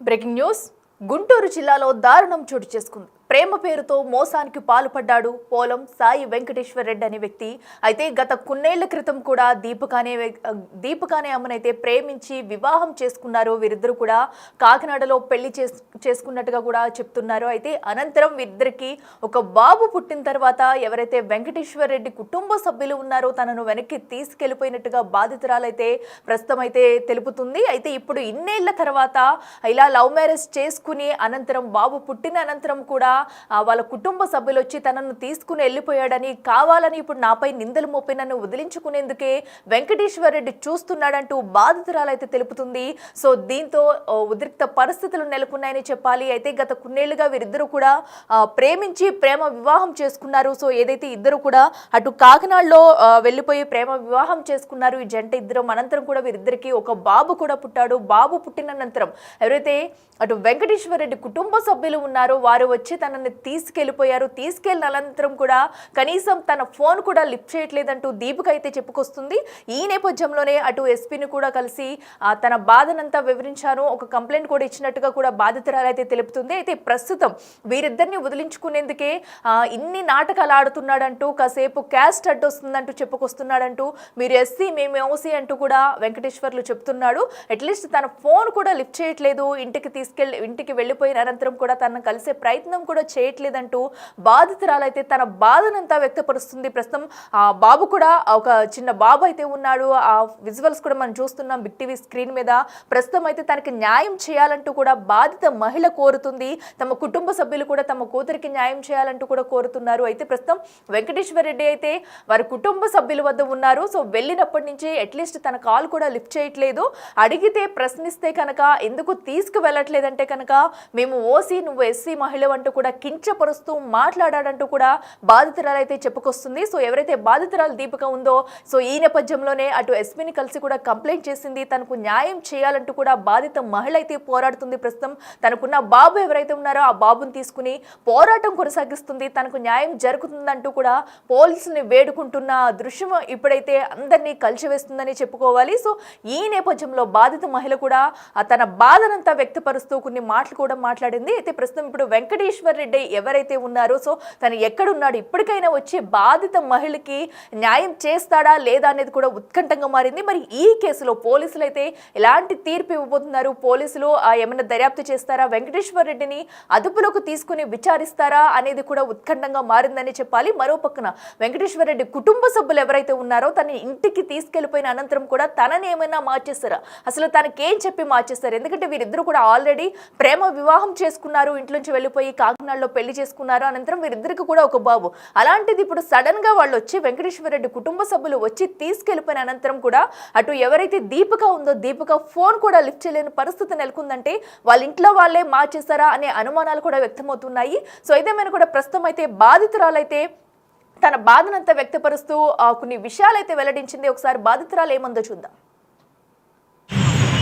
Breaking news Guntur జిల్లాలో దారుణం చోటు చేసుకుంది. ప్రేమ పేరుతో మోసానికి పాల్పడ్డాడు పోలం సాయి వెంకటేశ్వర్ రెడ్డి అనే వ్యక్తి. అయితే గత కొన్నేళ్ల క్రితం కూడా దీపికానే అమ్మనైతే ప్రేమించి వివాహం చేసుకున్నారు. వీరిద్దరు కూడా కాకినాడలో పెళ్లి చేసుకున్నట్టుగా కూడా చెప్తున్నారు. అయితే అనంతరం వీరిద్దరికి ఒక బాబు పుట్టిన తర్వాత ఎవరైతే వెంకటేశ్వర్ రెడ్డి కుటుంబ సభ్యులు ఉన్నారో తనను వెనక్కి తీసుకెళ్లిపోయినట్టుగా బాధితురాలైతే ప్రస్తుతం అయితే తెలుపుతుంది. అయితే ఇప్పుడు ఇన్నేళ్ల తర్వాత ఇలా లవ్ మ్యారేజ్ చేసుకుని అనంతరం బాబు పుట్టిన అనంతరం కూడా వాళ్ళ కుటుంబ సభ్యులు వచ్చి తనను తీసుకుని వెళ్ళిపోయాడని, కావాలని ఇప్పుడు నాపై నిందలు మోపి నన్ను వదిలించుకునేందుకే వెంకటేశ్వర్ రెడ్డి చూస్తున్నాడంటూ బాధితురాలైతే తెలుపుతుంది. సో దీంతో ఉద్రిక్త పరిస్థితులు నెలకొన్నాయని చెప్పాలి. అయితే గత కొన్నేళ్లుగా వీరిద్దరూ కూడా ప్రేమించి ప్రేమ వివాహం చేసుకున్నారు. సో ఏదైతే ఇద్దరు కూడా అటు కాకినాడలో వెళ్ళిపోయి ప్రేమ వివాహం చేసుకున్నారు ఈ జంట ఇద్దరు. అనంతరం కూడా వీరిద్దరికి ఒక బాబు కూడా పుట్టాడు. బాబు పుట్టిన అనంతరం ఎవరైతే అటు వెంకటేశ్వర్ రెడ్డి కుటుంబ సభ్యులు ఉన్నారో వారు వచ్చి తనని తీసుకెళ్లిపోయారు. తీసుకెళ్లిన అనంతరం కూడా కనీసం తన ఫోన్ కూడా లిఫ్ట్ చేయట్లేదంటూ దీపిక అయితే చెప్పుకొస్తుంది. ఈ నేపథ్యంలోనే అటు ఎస్పీని కూడా కలిసి తన బాధనంతా వివరించాను, ఒక కంప్లైంట్ కూడా ఇచ్చినట్టుగా కూడా బాధితురాలు అయితే తెలుపుతుంది. అయితే ప్రస్తుతం వీరిద్దరిని వదిలించుకునేందుకే ఇన్ని నాటకాలు ఆడుతున్నాడంటూ, కాసేపు క్యాస్ట్ అడ్డు వస్తుందంటూ చెప్పుకొస్తున్నాడంటూ, మీరు ఎస్సీ మేము ఓసీ అంటూ కూడా వెంకటేశ్వర్లు చెప్తున్నాడు. అట్లీస్ట్ తన ఫోన్ కూడా లిఫ్ట్ చేయట్లేదు, ఇంటికి వెళ్ళిపోయిన అనంతరం కూడా తనను కలిసే ప్రయత్నం కూడా చేయట్లేదంటూ బాధితురాలైతే తన బాధనంతా వ్యక్తపరుస్తుంది. ప్రస్తుతం ఆ బాబు కూడా ఒక చిన్న బాబు అయితే ఉన్నాడు. ఆ విజువల్స్ కూడా మనం చూస్తున్నాం బిగ్ టీవీ స్క్రీన్ మీద. ప్రస్తుతం అయితే తనకి న్యాయం చేయాలంటూ కూడా బాధిత మహిళ కోరుతుంది. తమ కుటుంబ సభ్యులు కూడా తమ కూతురికి న్యాయం చేయాలంటూ కూడా కోరుతున్నారు. అయితే ప్రస్తుతం వెంకటేశ్వర్ రెడ్డి అయితే వారి కుటుంబ సభ్యుల వద్ద ఉన్నారు. సో వెళ్ళినప్పటి నుంచి అట్లీస్ట్ తన కాల్ కూడా లిఫ్ట్ చేయట్లేదు. అడిగితే ప్రశ్నిస్తే కనుక ఎందుకు తీసుకువెళ్ళట్లేదంటే కనుక మేము ఓసీ నువ్వు ఎస్సీ మహిళ అంటూ కూడా కించపరుస్తూ మాట్లాడాడంటూ కూడా బాధితురాలు అయితే చెప్పుకొస్తుంది. సో ఎవరైతే బాధితురాలు దీపిక ఉందో సో ఈ నేపథ్యంలోనే అటు ఎస్పీని కలిసి కూడా కంప్లైంట్ చేసింది. తనకు న్యాయం చేయాలంటూ కూడా బాధిత మహిళ అయితే పోరాడుతుంది. ప్రస్తుతం తనకున్న బాబు ఎవరైతే ఉన్నారో ఆ బాబుని తీసుకుని పోరాటం కొనసాగిస్తుంది. తనకు న్యాయం జరుగుతుందంటూ కూడా పోలీసుల్ని వేడుకుంటున్న దృశ్యం ఇప్పుడైతే అందరినీ కలిసివేస్తుందని చెప్పుకోవాలి. సో ఈ నేపథ్యంలో బాధిత మహిళ కూడా తన బాధనంతా వ్యక్తపరుస్తూ కొన్ని మాటలు కూడా మాట్లాడింది. అయితే ప్రస్తుతం ఇప్పుడు వెంకటేశ్వర్ రెడ్డి ఎవరైతే ఉన్నారో సో తను ఎక్కడున్నాడు, ఇప్పటికైనా వచ్చి బాధిత మహిళకి న్యాయం చేస్తాడా లేదా అనేది కూడా ఉత్కంఠంగా మారింది. మరి ఈ కేసులో పోలీసులు అయితే ఎలాంటి తీర్పు ఇవ్వబోతున్నారు, పోలీసులు ఏమైనా దర్యాప్తు చేస్తారా, వెంకటేశ్వర్ రెడ్డిని అదుపులోకి తీసుకుని విచారిస్తారా అనేది కూడా ఉత్కంఠంగా మారిందని చెప్పాలి. మరో పక్కన వెంకటేశ్వర్ రెడ్డి కుటుంబ సభ్యులు ఎవరైతే ఉన్నారో తన ఇంటికి తీసుకెళ్లిపోయిన అనంతరం కూడా తనని ఏమైనా మార్చేస్తారా, అసలు తనకేం చెప్పి మార్చేస్తారు? ఎందుకంటే వీరిద్దరూ కూడా ఆల్రెడీ ప్రేమ వివాహం చేసుకున్నారు, ఇంట్లోంచి వెళ్ళిపోయి కాకినాడలో పెళ్లి చేసుకున్నారు. అనంతరం వీరిద్దరికి కూడా ఒక బాబు. అలాంటిది ఇప్పుడు సడన్ గా వాళ్ళు వచ్చి వెంకటేశ్వర రెడ్డి కుటుంబ సభ్యులు వచ్చి తీసుకెళ్లిపోయిన అనంతరం కూడా అటు ఎవరైతే దీపిక ఉందో దీపిక ఫోన్ కూడా లిఫ్ట్ చేయలేని పరిస్థితి నెలకొందంటే వాళ్ళ ఇంట్లో వాళ్ళే మార్చేస్తారా అనే అనుమానాలు కూడా వ్యక్తమవుతున్నాయి. సో అయితే మనం కూడా ప్రస్తుతం అయితే బాధితురాలైతే తన బాధనంతా వ్యక్తపరుస్తూ కొన్ని విషయాలైతే వెల్లడించింది. ఒకసారి బాధితురాలు ఏమందో చూద్దాం.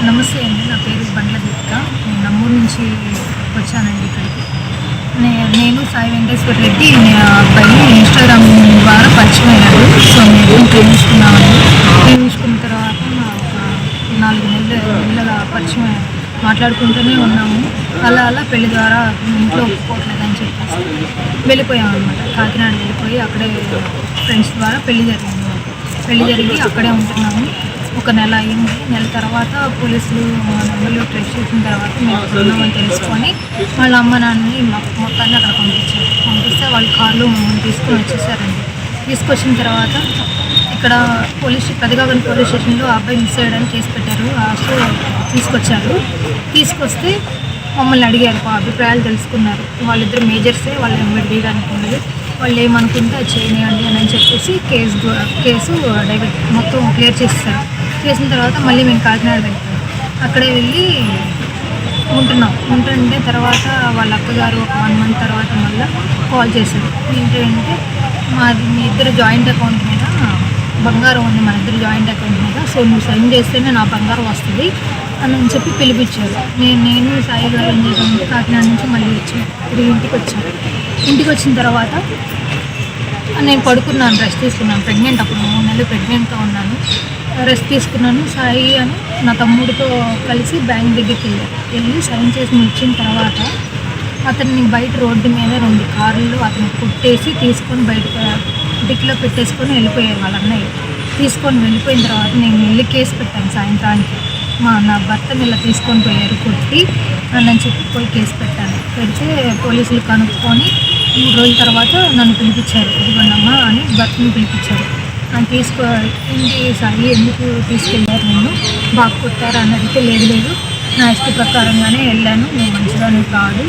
నమస్తే అండి, నా పేరు బండ్ల దీపిక. నేను నమ్మూరు నుంచి వచ్చానండి ఇక్కడికి. నేను సాయి వెంకటేశ్వర్ రెడ్డి అబ్బాయి ఇన్స్టాగ్రామ్ ద్వారా పరిచయం అయ్యాడు. సో మేము ప్రేమించుకున్న తర్వాత ఒక 4 నెలల పరిచయం మాట్లాడుకుంటూనే ఉన్నాము. అలా పెళ్లి ద్వారా ఇంట్లో ఒప్పుకోవట్లేదని చెప్పేసి వెళ్ళిపోయామన్నమాట. కాకినాడ వెళ్ళిపోయి అక్కడే ఫ్రెండ్స్ ద్వారా పెళ్లి జరిగి అక్కడే ఉంటున్నాము. ఒక నెల అయింది. నెల తర్వాత పోలీసులు నెంబర్లు ట్రేస్ చేసిన తర్వాత మేము ఉన్నామని తెలుసుకొని వాళ్ళ అమ్మ నాన్నని మొత్తాన్ని అక్కడ పంపిస్తే వాళ్ళు కార్లో మమ్మల్ని తీసుకొని వచ్చేసారండి. తీసుకొచ్చిన తర్వాత ఇక్కడ పెదగాగన్ పోలీస్ స్టేషన్లో ఆ అబ్బాయి మిస్ అయ్యాడని కేసు పెట్టారు. సో తీసుకొస్తే మమ్మల్ని అడిగారు, అభిప్రాయాలు తెలుసుకున్నారు. వాళ్ళిద్దరు మేజర్సే, వాళ్ళు ఎంబడి అనుకున్నది. వాళ్ళు ఏమనుకుంటే అది చేయనివ్వండి అని చెప్పేసి కేసు డైవర్ట్ మొత్తం క్లియర్ చేసిన తర్వాత మళ్ళీ మేము కాకినాడ వెళ్తాం. అక్కడే వెళ్ళి ఉంటుంటే తర్వాత వాళ్ళ అక్కగారు ఒక 1 మంత్ తర్వాత మళ్ళీ కాల్ చేశారు. ఏంటంటే మీ ఇద్దరు జాయింట్ అకౌంట్ మీద బంగారం ఉంది, మన ఇద్దరు జాయింట్ అకౌంట్ మీద. సో నువ్వు సైన్ చేస్తేనే నా బంగారం వస్తుంది అని చెప్పి పిలిపించారు. నేను సాయి గారు ఏం చేశానంటే కాకినాడ నుంచి మళ్ళీ తిరిగి ఇంటికి వచ్చిన తర్వాత నేను పడుకున్నాను, రెస్ట్ తీసుకున్నాను. ప్రెగ్నెంట్, అప్పుడు 3 నెలలు ప్రెగ్నెంట్గా ఉన్నాను. రెస్ట్ తీసుకున్నాను. సాయి అని నా తమ్ముడితో కలిసి బ్యాంక్ దగ్గరికి వెళ్ళి సైన్ చేసి వచ్చిన తర్వాత అతన్ని బయట రోడ్డు మీద 2 కార్లు అతను కొట్టేసి తీసుకొని బయట డిక్కిలో పెట్టేసుకొని వెళ్ళిపోయారు వాళ్ళ అన్నయ్య. తీసుకొని వెళ్ళిపోయిన తర్వాత నేను వెళ్ళి కేసు పెట్టాను సాయంత్రానికి. నా భర్తని ఇలా తీసుకొని పోయారు కొట్టి అని చెప్పి పోయి కేసు పెట్టాను. పెడితే పోలీసులు కనుక్కొని 3 రోజుల తర్వాత నన్ను పిలిపించారు. ఇదిగోండమ్మా అని భర్తని పిలిపించారు. ఏంటి సాయి ఎందుకు తీసుకెళ్ళారు, నేను బాగా కొట్టారా అని అడిగితే లేదు నా ఇష్ట ప్రకారంగానే వెళ్ళాను, నేను మంచిగానే కాదు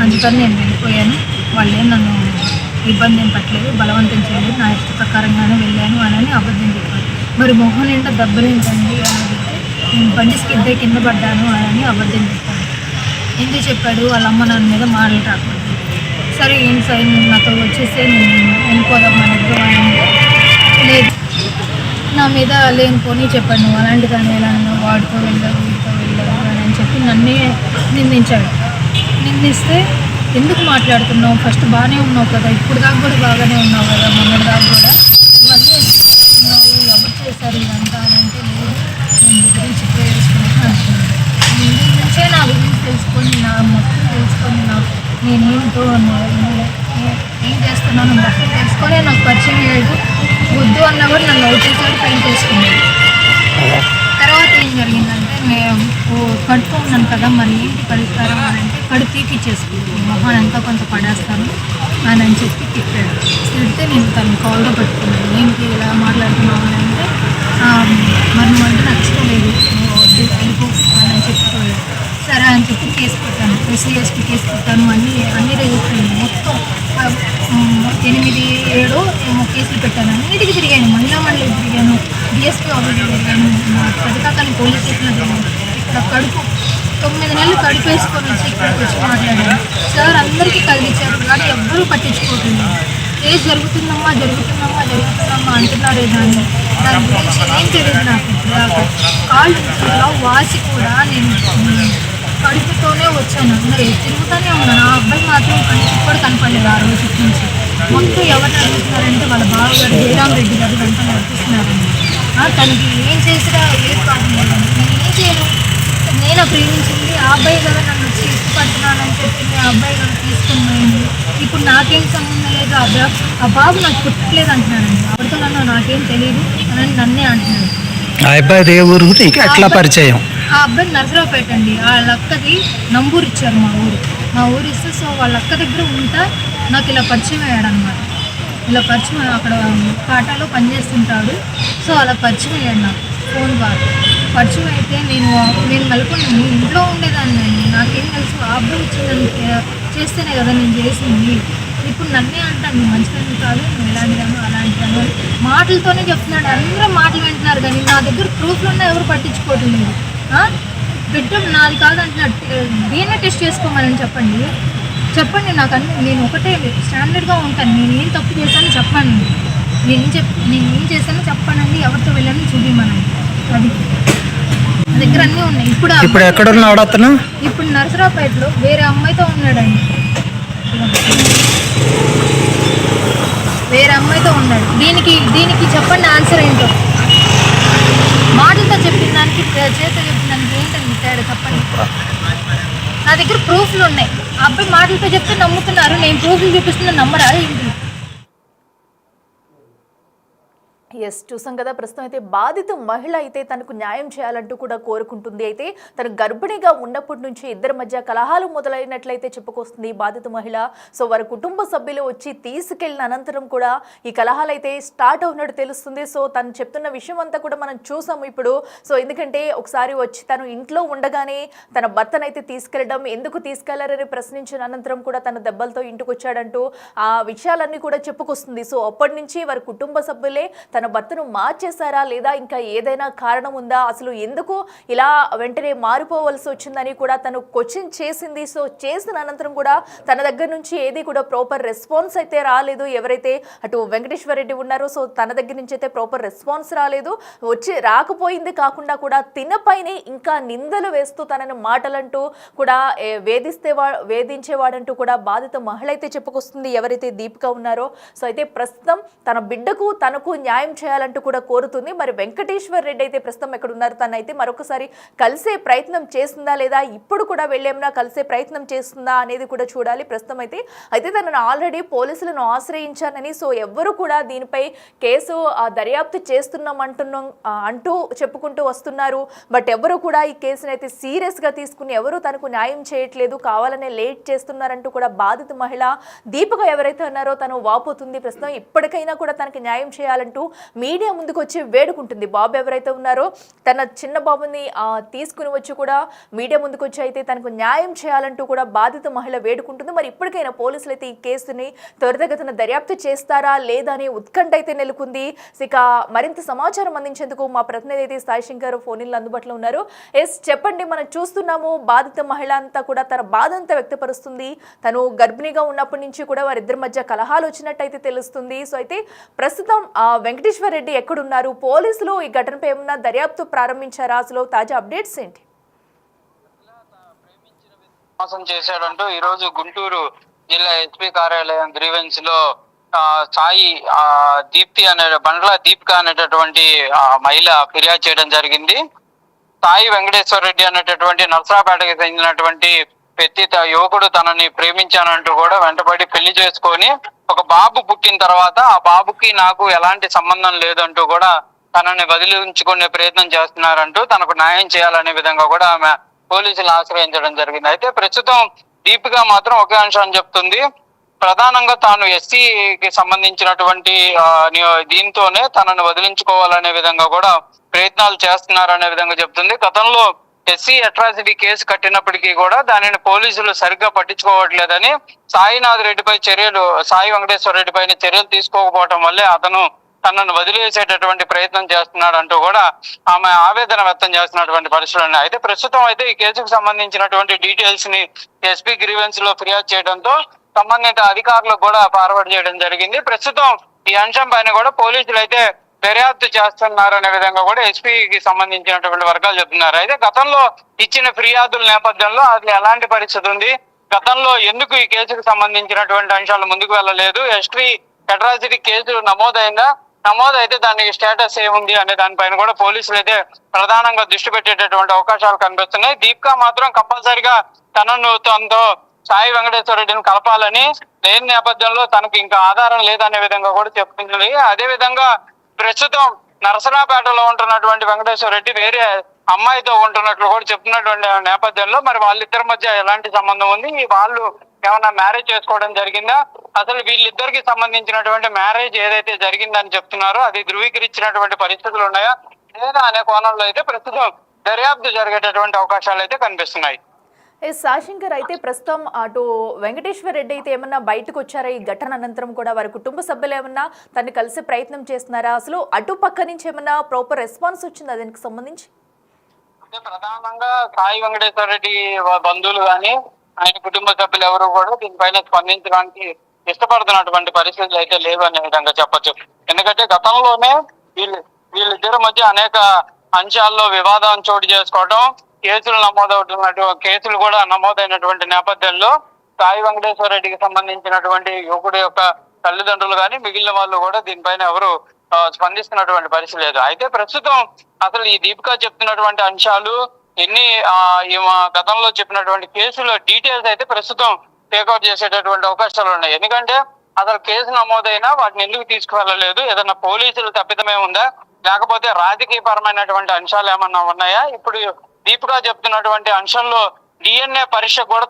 అందుకని నేను వెళ్ళిపోయాను, వాళ్ళేం నన్ను ఇబ్బంది ఏం పట్టలేదు, బలవంతం చేయలేదు, నా ఇష్ట ప్రకారంగానే వెళ్ళాను అని అబద్ధం చెప్పారు. మరి మొహం నిండా దెబ్బలేంటండి అని అడిగితే నేను బండి స్కిడ్ అయి కింద పడ్డాను అని అబద్ధం చెప్పాను. ఎందుకు చెప్పాడు, వాళ్ళ అమ్మ నాన్న మీద మాటలు రాకూడదు. సరే ఏంటి సార్ నాతో వచ్చేస్తే నేను వెళ్ళిపోదాం అనేది అంటే లేదు, నా మీద లేనిపోని చెప్పాడు, నువ్వు అలాంటి కానీ ఎలా వాడితో వెళ్ళావు వీడితో వెళ్ళావు అని చెప్పి నన్నే నిందించాడు. నిందిస్తే ఎందుకు మాట్లాడుతున్నావు, ఫస్ట్ బాగానే ఉన్నావు కదా, ఇప్పుడు దాకా కూడా బాగానే ఉన్నావు కదా, మొన్నటి దాకా కూడా ఇవన్నీ ఉన్నావు, ఎవరు చేశారు ఇదంతా అని అంటే లేదు నేను నీ గురించి ఇప్పుడే తెలుసుకున్నాను అంటున్నాను. ముందు నుంచే నా గురించి తెలుసుకొని నా మొత్తం తెలుసుకొని నేనేంటో ఏం చేస్తున్నాను మొత్తం తెలుసుకొని నాకు పరిచయం చేయడు. వద్దు అన్నా కూడా నన్ను అవుట్ పెయింట్ చేసుకున్నాడు. తర్వాత ఏం జరిగిందంటే నేను కడుపు ఉన్నాను కదా, మరి ఏంటి కడుగుతారా అని అంటే కడుపు తీపిచ్చేసుకుంటాను, మొహాన్ ఎంతో కొంత పడేస్తాను అని చెప్పి తిట్టాడు. తిడితే నేను తను కాల్గా పెట్టుకున్నాను. ఏంటి ఇలా మాట్లాడుతున్నావు అని అంటే మరి నువ్వు అంటే నాకు ఇష్టం లేదు, నువ్వు వద్దు వెళ్ళిపో అని చెప్పిపోయాడు. సరే అని చెప్పి కేసు పెట్టాను, SC/ST కేసు పెట్టాను. అన్ని రిజిస్టర్ మొత్తం 8-7 ఏమో కేసులు పెట్టాను. అన్నిటికీ తిరిగాను, మహిళా మండలికి తిరిగాను, DSP ఆఫీస్లో తిరిగాను, ప్రతికాకాని పోలీస్ స్టేషన్లో తిరిగాను. ఇక్కడ కడుపు 9 నెలలు కడుపు వేసుకొని వచ్చి ఇక్కడికి వచ్చి మాట్లాడాను. సార్ అందరికీ కలిగించారు కానీ ఎవ్వరూ పట్టించుకోవట్లేదు. కేసు జరుగుతుందమ్మా అంటున్నారే దాన్ని దాని గురించి ఏం తెలియదు నాకు. కాళ్ళు ఇలా వాసి కూడా నేను కడుపుతోనే వచ్చాను, అందరూ తిరుగుతూనే ఉన్నాను. ఆ అబ్బాయి మాత్రం కనీసం కూడా కనపడలేదు ఆ రోజు నుంచి. మొత్తం ఎవరిని అడుగుతున్నారంటే వాళ్ళ బావగారు జయరామ్ రెడ్డి గారు వెంటనే నడిపిస్తున్నారండి. తనకి ఏం చేసినా ఏం ప్రాబ్లం లేదండి, నేను ఏం చేయను, నేను ప్రేమించింది ఆ అబ్బాయి కదా, నన్ను వచ్చి ఇష్టపడుతున్నానని చెప్పింది ఆ అబ్బాయి కదా తీసుకుని పోయింది. ఇప్పుడు నాకేం సంబంధం లేదు, ఆ బాబు నాకు పుట్టలేదు అంటున్నాడండి. అప్పటితో నాకేం తెలియదు అని నన్నే అంటున్నాడు. ఆ అబ్బాయి ఏ ఊరు, ఎట్లా పరిచయం? ఆ అబ్బాయి నరసరావుపేట అండి. వాళ్ళ అక్కది నంబూరు ఇచ్చారు, మా ఊరు ఇస్తే సో వాళ్ళ అక్క దగ్గర ఉంటా నాకు ఇలా పరిచయం అయ్యాడు అనమాట. ఇలా పరిచయం అక్కడ కాటాలో పనిచేస్తుంటాడు. సో అలా పరిచయం అయ్యాడు నాకు ఫోన్ ద్వారా. పరిచయం అయితే నేను మెలుకున్నాను, ఇంట్లో ఉండేదాన్ని అండి, నాకేం తెలుసు ఆ అబ్బాయి వచ్చిందని చేస్తేనే కదా నేను చేసింది. ఇప్పుడు నన్నే అంటాను నువ్వు మంచిదని కాదు, నువ్వు ఎలాంటిదాను అలాంటిదాను అని మాటలతోనే చెప్తున్నాడు. అందరూ మాటలు వింటున్నారు కానీ నా దగ్గర ప్రూఫ్లు ఉన్నా ఎవరు పట్టించుకోవట్లేదు. బెడ్రూమ్ నాది కాదు అంటున్నాడు. DNA టెస్ట్ చేసుకోమని చెప్పండి నాకు అన్ని, నేను ఒకటే స్టాండర్డ్గా ఉంటాను, నేను ఏం తప్పు చేశానో చెప్పండి, నేను ఏం చేశానో చెప్పానండి, ఎవరితో వెళ్ళానో చూపిమనండి. అది నా దగ్గర అన్నీ ఉన్నాయి. ఇప్పుడు ఎక్కడ ఉన్నాడు అతను? ఇప్పుడు నరసరావుపేటలో వేరే అమ్మాయితో ఉన్నాడండి, వేరే అమ్మాయితో ఉన్నాడు. దీనికి చెప్పండి ఆన్సర్ ఏంటో. మాటలతో చెప్పిన దానికి చేత చెప్పిన దానికి ఏంటండి తేడా చెప్పండి. నా దగ్గర ప్రూఫ్లు ఉన్నాయి. ఆ అబ్బాయి మాటలతో చెప్తే నమ్ముతున్నారు, నేను ప్రూఫ్లు చూపిస్తున్నా నమ్మరా ఏంటి? ఎస్, చూసాం కదా. ప్రస్తుతం అయితే బాధిత మహిళ అయితే తనకు న్యాయం చేయాలంటూ కూడా కోరుకుంటుంది. అయితే తను గర్భిణిగా ఉన్నప్పటి నుంచి ఇద్దరి మధ్య కలహాలు మొదలైనట్లయితే చెప్పుకొస్తుంది బాధిత మహిళ. సో వారి కుటుంబ సభ్యులు వచ్చి తీసుకెళ్లిన అనంతరం కూడా ఈ కలహాలు అయితే స్టార్ట్ అవునట్టు తెలుస్తుంది. సో తను చెప్తున్న విషయం అంతా కూడా మనం చూసాము ఇప్పుడు. సో ఎందుకంటే ఒకసారి వచ్చి తను ఇంట్లో ఉండగానే తన భర్తనైతే తీసుకెళ్లడం, ఎందుకు తీసుకెళ్లారని ప్రశ్నించిన అనంతరం కూడా తన దెబ్బలతో ఇంటికి వచ్చాడంటూ ఆ విషయాలన్నీ కూడా చెప్పుకొస్తుంది. సో అప్పటి నుంచి వారి కుటుంబ సభ్యులే తన భర్తను మార్చేశారా లేదా ఇంకా ఏదైనా కారణం ఉందా, అసలు ఎందుకు ఇలా వెంటనే మారిపోవలసి వచ్చిందని కూడా తను క్వశ్చన్ చేసింది. సో చేసిన అనంతరం కూడా తన దగ్గర నుంచి ఏది కూడా ప్రాపర్ రెస్పాన్స్ అయితే రాలేదు. ఎవరైతే అటు వెంకటేశ్వర రెడ్డి ఉన్నారో సో తన దగ్గర నుంచి అయితే ప్రాపర్ రెస్పాన్స్ రాలేదు. రాకపోయింది కాకుండా కూడా తినపైనే ఇంకా నిందలు వేస్తూ తనని మాటలంటూ కూడా వేధించేవాడంటూ కూడా బాధిత మహిళ అయితే చెప్పుకొస్తుంది ఎవరైతే దీపిక ఉన్నారో. సో అయితే ప్రస్తుతం తన బిడ్డకు తనకు న్యాయం చేయాలంటూ కూడా కోరుతుంది. మరి వెంకటేశ్వర్ రెడ్డి అయితే ప్రస్తుతం ఎక్కడ ఉన్నారు, తను అయితే మరొకసారి కలిసే ప్రయత్నం చేస్తుందా లేదా, ఇప్పుడు కూడా వెళ్ళేమన్నా కలిసే ప్రయత్నం చేస్తుందా అనేది కూడా చూడాలి. ప్రస్తుతం అయితే తనను ఆల్రెడీ పోలీసులను ఆశ్రయించానని, సో ఎవ్వరు కూడా దీనిపై కేసు దర్యాప్తు చేస్తున్నాం అంటూ చెప్పుకుంటూ వస్తున్నారు. బట్ ఎవరు కూడా ఈ కేసును అయితే సీరియస్గా తీసుకుని ఎవరు తనకు న్యాయం చేయట్లేదు, కావాలనే లేట్ చేస్తున్నారంటూ కూడా బాధిత మహిళ దీపిక ఎవరైతే ఉన్నారో తను వాపోతుంది. ప్రస్తుతం ఇప్పటికైనా కూడా తనకి న్యాయం చేయాలంటూ మీడియా ముందుకు వచ్చి వేడుకుంటుంది. బాబు ఎవరైతే ఉన్నారో తన చిన్న బాబుని తీసుకుని వచ్చి కూడా మీడియా ముందుకు వచ్చి అయితే తనకు న్యాయం చేయాలంటూ కూడా బాధిత మహిళ వేడుకుంటుంది. మరి ఇప్పటికైనా పోలీసులు అయితే ఈ కేసుని త్వరితగతిన దర్యాప్తు చేస్తారా లేదా అనే ఉత్కంఠ అయితే నెలకొంది. ఇక మరింత సమాచారం అందించేందుకు మా ప్రతినిధి అయితే సాయి శంకర్ ఫోన్లో అందుబాటులో ఉన్నారు. చెప్పండి, మనం చూస్తున్నాము బాధిత మహిళ అంతా కూడా తన బాధ అంతా వ్యక్తపరుస్తుంది. తను గర్భిణిగా ఉన్నప్పటి నుంచి కూడా వారిద్దరి మధ్య కలహాలు వచ్చినట్టయితే తెలుస్తుంది. సో అయితే ప్రస్తుతం వెంకటేశ్వర్ రెడ్డి ఎక్కడున్నారు, పోలీసులు ఈ ఘటనపై ఏమన్నా దర్యాప్తు ప్రారంభించారా, అసలు తాజా అప్డేట్స్ ఏంటి? మోసం చేశాడంటూ ఈ రోజు గుంటూరు జిల్లా ఎస్పీ కార్యాలయం గ్రీవెన్స్ లో సాయి బండ్ల దీపిక అనేటటువంటి మహిళ ఫిర్యాదు చేయడం జరిగింది. సాయి వెంకటేశ్వర రెడ్డి అనేటటువంటి నర్సరాపేటకి చెందినటువంటి పెద్ద యువకుడు తనని ప్రేమించానంటూ కూడా వెంటబడి పెళ్లి చేసుకొని ఒక బాబు పుట్టిన తర్వాత ఆ బాబుకి నాకు ఎలాంటి సంబంధం లేదంటూ కూడా తనని వదిలించుకునే ప్రయత్నం చేస్తున్నారంటూ తనకు న్యాయం చేయాలనే విధంగా కూడా ఆమె పోలీసులు ఆశ్రయించడం జరిగింది. అయితే ప్రస్తుతం దీపిక మాత్రం ఒకే అంశాన్ని చెప్తుంది. ప్రధానంగా తాను ఎస్సీకి సంబంధించినటువంటి దీంతోనే తనను వదిలించుకోవాలనే విధంగా కూడా ప్రయత్నాలు చేస్తున్నారనే విధంగా చెప్తుంది. గతంలో ఎస్సీ అట్రాసిటీ కేసు కట్టినప్పటికీ కూడా దానిని పోలీసులు సరిగ్గా పట్టించుకోవట్లేదని, సాయి వెంకటేశ్వర రెడ్డి పైన చర్యలు తీసుకోకపోవటం వల్లే అతను తనను వదిలేసేటటువంటి ప్రయత్నం చేస్తున్నాడంటూ కూడా ఆమె ఆవేదన వ్యక్తం చేస్తున్నటువంటి పరిస్థితులు ఉన్నాయి. అయితే ప్రస్తుతం అయితే ఈ కేసుకు సంబంధించినటువంటి డీటెయిల్స్ ని ఎస్పీ గ్రీవెన్స్ లో ఫిర్యాదు చేయడంతో సంబంధిత అధికారులకు కూడా ఫార్వర్డ్ చేయడం జరిగింది. ప్రస్తుతం ఈ అంశం పైన కూడా పోలీసులు అయితే దర్యాప్తు చేస్తున్నారనే విధంగా కూడా ఎస్పీకి సంబంధించినటువంటి వర్గాలు చెప్తున్నారు. అయితే గతంలో ఇచ్చిన ఫిర్యాదుల నేపథ్యంలో అది ఎలాంటి పరిస్థితి ఉంది, గతంలో ఎందుకు ఈ కేసుకు సంబంధించినటువంటి అంశాలు ముందుకు వెళ్ళలేదు, ఎస్టీ అట్రాసిటీ కేసు నమోదైతే దానికి స్టేటస్ ఏముంది అనే దానిపైన కూడా పోలీసులు అయితే ప్రధానంగా దృష్టి పెట్టేటటువంటి అవకాశాలు కనిపిస్తున్నాయి. దీపిక మాత్రం కంపల్సరిగా తనతో సాయి వెంకటేశ్వర రెడ్డిని కలపాలని, లేని నేపథ్యంలో తనకు ఇంకా ఆధారం లేదనే విధంగా కూడా చెప్తుంది. అదే విధంగా ప్రస్తుతం నరసరాపేటలో ఉంటున్నటువంటి వెంకటేశ్వర రెడ్డి వేరే అమ్మాయితో ఉంటున్నట్లు కూడా చెప్తున్నటువంటి నేపథ్యంలో మరి వాళ్ళిద్దరి మధ్య ఎలాంటి సంబంధం ఉంది, వాళ్ళు ఏమైనా మ్యారేజ్ చేసుకోవడం జరిగిందా, అసలు వీళ్ళిద్దరికి సంబంధించినటువంటి మ్యారేజ్ ఏదైతే జరిగిందని చెప్తున్నారో అది ధృవీకరించినటువంటి పరిస్థితులు ఉన్నాయా లేదా అనే కోణంలో అయితే ప్రస్తుతం దర్యాప్తు జరిగేటటువంటి అవకాశాలు అయితే కనిపిస్తున్నాయి. సాశంకర్, అయితే ప్రస్తుతం అటు వెంకటేశ్వర్ రెడ్డి అయితే ఏమన్నా బయటకు వచ్చారా ఈ ఘటన అనంతరం కూడా, వారి కుటుంబ సభ్యులు ఏమన్నా తనని కలిసే ప్రయత్నం చేస్తున్నారా, అసలు అటు పక్క నుంచి ఏమన్నా ప్రాపర్ రెస్పాన్స్ వచ్చిందా దానికి సంబంధించి? ప్రధానంగా సాయి వెంకటేశ్వర రెడ్డి బంధువులు కానీ ఆయన కుటుంబ సభ్యులు ఎవరు కూడా దీనిపైన స్పందించడానికి ఇష్టపడుతున్నటువంటి పరిస్థితులు అయితే లేవు అనే విధంగా చెప్పొచ్చు. ఎందుకంటే గతంలోనే వీళ్ళిద్దరి మధ్య అనేక అంశాల్లో వివాదం చోటు చేసుకోవడం, కేసులు కూడా నమోదైనటువంటి నేపథ్యంలో సాయి వెంకటేశ్వర రెడ్డికి సంబంధించినటువంటి యువకుడి యొక్క తల్లిదండ్రులు కానీ మిగిలిన వాళ్ళు కూడా దీనిపైన ఎవరు స్పందిస్తున్నటువంటి పరిస్థితి లేదు. అయితే ప్రస్తుతం అసలు ఈ దీపిక చెప్తున్నటువంటి అంశాలు గతంలో చెప్పినటువంటి కేసుల డీటెయిల్స్ అయితే ప్రస్తుతం టేక్అవుట్ చేసేటటువంటి అవకాశాలు ఉన్నాయి. ఎందుకంటే అసలు కేసు నమోదైనా వాటిని ఎందుకు తీసుకువెళ్ళలేదు, ఏదైనా పోలీసులు తప్పిదమే ఉందా, లేకపోతే రాజకీయ పరమైనటువంటి అంశాలు ఏమన్నా ఉన్నాయా, ఇప్పుడు దీపిక చెప్తున్నటువంటి అంశంలో డిఎన్ఏ పరీక్ష కూడా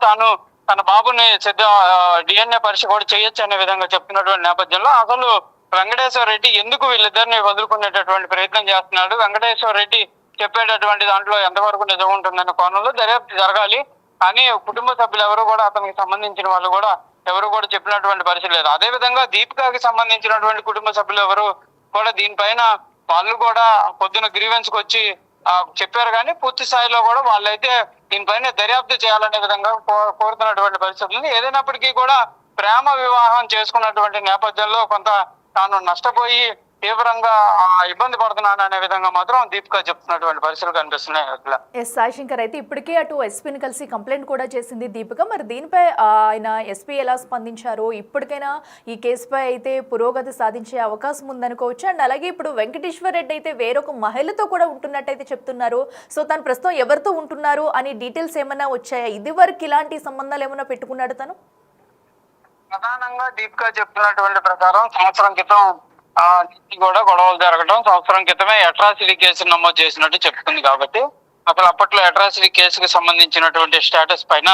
తన బాబుని డిఎన్ఏ పరీక్ష కూడా చేయొచ్చు అనే విధంగా చెప్తున్నటువంటి నేపథ్యంలో అసలు వెంకటేశ్వర రెడ్డి ఎందుకు వీళ్ళిద్దరిని వదులుకునేటటువంటి ప్రయత్నం చేస్తున్నాడు, వెంకటేశ్వర రెడ్డి చెప్పేటటువంటి దాంట్లో ఎంతవరకు నిజం ఉంటుందనే కోణంలో దర్యాప్తు జరగాలి. కానీ కుటుంబ సభ్యులు ఎవరు కూడా అతనికి సంబంధించిన వాళ్ళు కూడా ఎవరు కూడా చెప్పినటువంటి పరిస్థితి లేదు. అదే విధంగా దీపికకి సంబంధించినటువంటి కుటుంబ సభ్యులు ఎవరు కూడా దీనిపైన వాళ్ళు కూడా పొద్దున గ్రీవెన్స్ కి వచ్చి చెప్పారు, కానీ పూర్తి స్థాయిలో కూడా వాళ్ళైతే దీనిపైన దర్యాప్తు చేయాలనే విధంగా కోరుతున్నటువంటి పరిస్థితి ఉంది. ఏదైనప్పటికీ కూడా ప్రేమ వివాహం చేసుకున్నటువంటి నేపథ్యంలో కొంత తాను నష్టపోయి తీవ్రంగా ఇబ్బంది పడుతున్నాను అనే విధంగా మాత్రం దీపిక చెప్తున్నటువంటి పరిస్థితులు కనిపిస్తున్నాయి అట్లా. సాయి శంకర్ అయితే ఇప్పటికే అటు ఎస్పీని కలిసి కంప్లైంట్ కూడా చేసింది దీపిక. మరి దీనిపై ఆయన ఎస్పీ ఎలా స్పందించారో, ఇప్పటికైనా ఈ కేసుపై అయితే పురోగతి సాధించే అవకాశం ఉందనుకోవచ్చు. అండ్ అలాగే ఇప్పుడు వెంకటేశ్వర్ రెడ్డి అయితే వేరొక మహిళతో కూడా ఉంటున్నట్టయితే చెప్తున్నారు. సో తను ప్రస్తుతం ఎవరితో ఉంటున్నారు అని డీటెయిల్స్ ఏమైనా వచ్చాయా? ఇది వరకు ఇలాంటి సంబంధాలు ఏమైనా పెట్టుకున్నాడు తను? ప్రధానంగా దీపిక చెప్తున్నటువంటి ప్రకారం సంవత్సరం క్రితం కూడా గొడవలు జరగడం, సంవత్సరం క్రితమే అట్రాసిటీ కేసు నమోదు చేసినట్టు చెప్తుంది. కాబట్టి అసలు అప్పట్లో అట్రాసిటీ కేసుకు సంబంధించినటువంటి స్టేటస్ పైన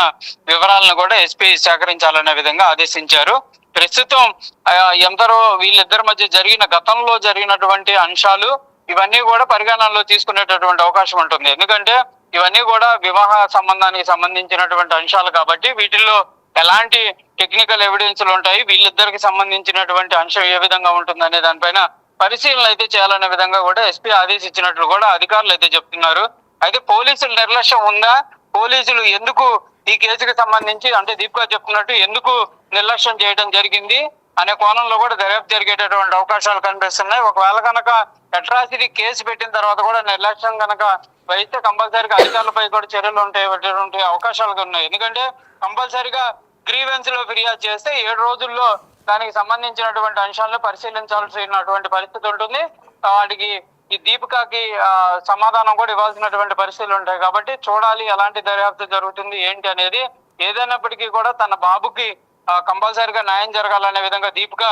వివరాలను కూడా ఎస్పీ సేకరించాలనే విధంగా ఆదేశించారు. ప్రస్తుతం ఎందరో వీళ్ళిద్దరి మధ్య గతంలో జరిగినటువంటి అంశాలు ఇవన్నీ కూడా పరిగణనలో తీసుకునేటటువంటి అవకాశం ఉంటుంది. ఎందుకంటే ఇవన్నీ కూడా వివాహ సంబంధానికి సంబంధించినటువంటి అంశాలు కాబట్టి వీటిల్లో ఎలాంటి టెక్నికల్ ఎవిడెన్స్లు ఉంటాయి, వీళ్ళిద్దరికి సంబంధించినటువంటి అంశం ఏ విధంగా ఉంటుంది అనే దానిపైన పరిశీలన అయితే చేయాలనే విధంగా కూడా ఎస్పీ ఆదేశించినట్లు కూడా అధికారులు అయితే చెప్తున్నారు. అయితే పోలీసుల నిర్లక్ష్యం ఉందా, పోలీసులు ఎందుకు ఈ కేసుకు సంబంధించి అంటే దీపిక చెప్తున్నట్టు ఎందుకు నిర్లక్ష్యం చేయడం జరిగింది అనే కోణంలో కూడా దర్యాప్తు జరిగేటటువంటి అవకాశాలు కనిపిస్తున్నాయి. ఒకవేళ కనుక అట్రాసిటీ కేసు పెట్టిన తర్వాత కూడా నిర్లక్ష్యం కనుక వహిస్తే కంపల్సరీగా అధికారులపై కూడా చర్యలు ఉంటే అవకాశాలు ఉన్నాయి. ఎందుకంటే కంపల్సరీగా గ్రీవెన్స్ లో ఫిర్యాదు చేస్తే 7 రోజుల్లో దానికి సంబంధించినటువంటి అంశాలను పరిశీలించాల్సినటువంటి పరిస్థితి ఉంటుంది. వాటికి ఈ దీపికకి సమాధానం కూడా ఇవ్వాల్సినటువంటి పరిస్థితులు ఉంటాయి. కాబట్టి చూడాలి ఎలాంటి దర్యాప్తు జరుగుతుంది ఏంటి అనేది. ఏదైనప్పటికీ కూడా తన బాబుకి కంపల్సరీగా న్యాయం జరగాలనే విధంగా దీపిక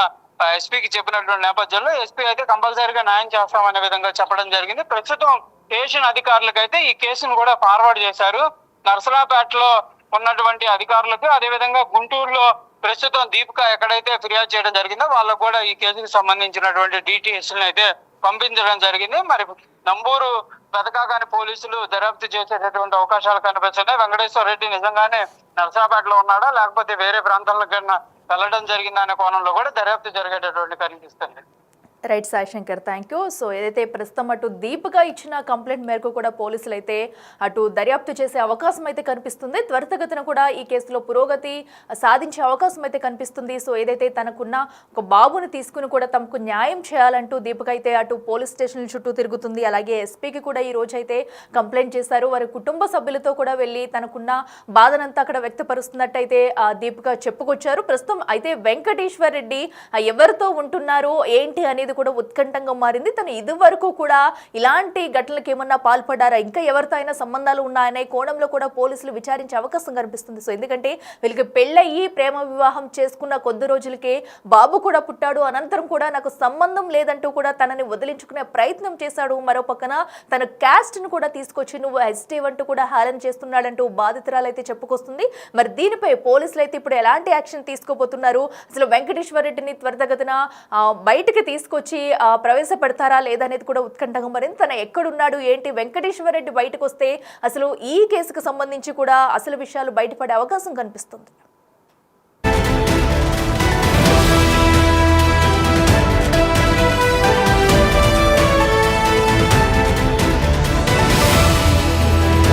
ఎస్పీకి చెప్పినటువంటి నేపథ్యంలో ఎస్పీ అయితే కంపల్సరీగా న్యాయం చేస్తామనే విధంగా చెప్పడం జరిగింది. ప్రస్తుతం స్టేషన్ అధికారులకైతే ఈ కేసును కూడా ఫార్వర్డ్ చేశారు. నర్సరాపేటలో ఉన్నటువంటి అధికారులకు, అదేవిధంగా గుంటూరులో ప్రస్తుతం దీపిక ఎక్కడైతే ఫిర్యాదు చేయడం జరిగిందో వాళ్ళకు కూడా ఈ కేసుకు సంబంధించినటువంటి డీటెయిల్స్ అయితే పంపించడం జరిగింది. మరి నంబూరు పెదకాగాని పోలీసులు దర్యాప్తు చేసేటటువంటి అవకాశాలు కనిపిస్తున్నాయి. వెంకటేశ్వర రెడ్డి నిజంగానే నర్సరాపేటలో ఉన్నాడా లేకపోతే వేరే ప్రాంతాలకు కన్నా వెళ్ళడం జరిగిందా అనే కోణంలో కూడా దర్యాప్తు జరిగేటటువంటి కనిపిస్తుంది. Right Sai Shankar, thank you. So ఏదైతే ప్రస్తుతం అటు దీపిక ఇచ్చిన కంప్లైంట్ మేరకు కూడా పోలీసులు అయితే అటు దర్యాప్తు చేసే అవకాశం అయితే కనిపిస్తుంది. త్వరితగతిన కూడా ఈ కేసులో పురోగతి సాధించే అవకాశం అయితే కనిపిస్తుంది. సో ఏదైతే తనకున్న ఒక బాబుని తీసుకుని కూడా తమకు న్యాయం చేయాలంటూ దీపిక అయితే అటు పోలీస్ స్టేషన్ల చుట్టూ తిరుగుతుంది. అలాగే ఎస్పీకి కూడా ఈ రోజు అయితే కంప్లైంట్ చేశారు. వారి కుటుంబ సభ్యులతో కూడా వెళ్ళి తనకున్న బాధనంతా అక్కడ వ్యక్తపరుస్తున్నట్టయితే దీపిక చెప్పుకొచ్చారు. ప్రస్తుతం అయితే వెంకటేశ్వర్ రెడ్డి ఎవరితో ఉంటున్నారు ఏంటి అనేది కూడా ఉత్కంఠంగా మారింది. తను ఇదివరకు కూడా ఇలాంటి ఘటనలకు ఏమన్నా పాల్పడ్డారా, ఇంకా ఎవరితో అయినా సంబంధాలు ఉన్నాయనే కోణంలో కూడా పోలీసులు విచారించే అవకాశం కనిపిస్తుంది. సో ఎందుకంటే వీళ్ళకి పెళ్ళయ్యి ప్రేమ వివాహం చేసుకున్న కొద్ది రోజులకే బాబు కూడా పుట్టాడు. అనంతరం కూడా నాకు సంబంధం లేదంటూ కూడా తనని వదిలించుకునే ప్రయత్నం చేశాడు. మరో పక్కన తన క్యాస్ట్ ను కూడా తీసుకొచ్చి నువ్వు ఎస్టీ అంటూ కూడా హేళన చేస్తున్నాడంటూ బాధితురాలు అయితే చెప్పుకొస్తుంది. మరి దీనిపై పోలీసులు అయితే ఇప్పుడు ఎలాంటి యాక్షన్ తీసుకోబోతున్నారు, అసలు వెంకటేశ్వర రెడ్డిని త్వరితగతిన బయటికి తీసుకొచ్చి ప్రవేశపెడతారా లేదనేది కూడా ఉత్కంఠంగా మారింది. తన ఎక్కడున్నాడు ఏంటి, వెంకటేశ్వర రెడ్డి బయటకు వస్తే అసలు ఈ కేసుకు సంబంధించి కూడా అసలు విషయాలు బయటపడే అవకాశం కనిపిస్తుంది.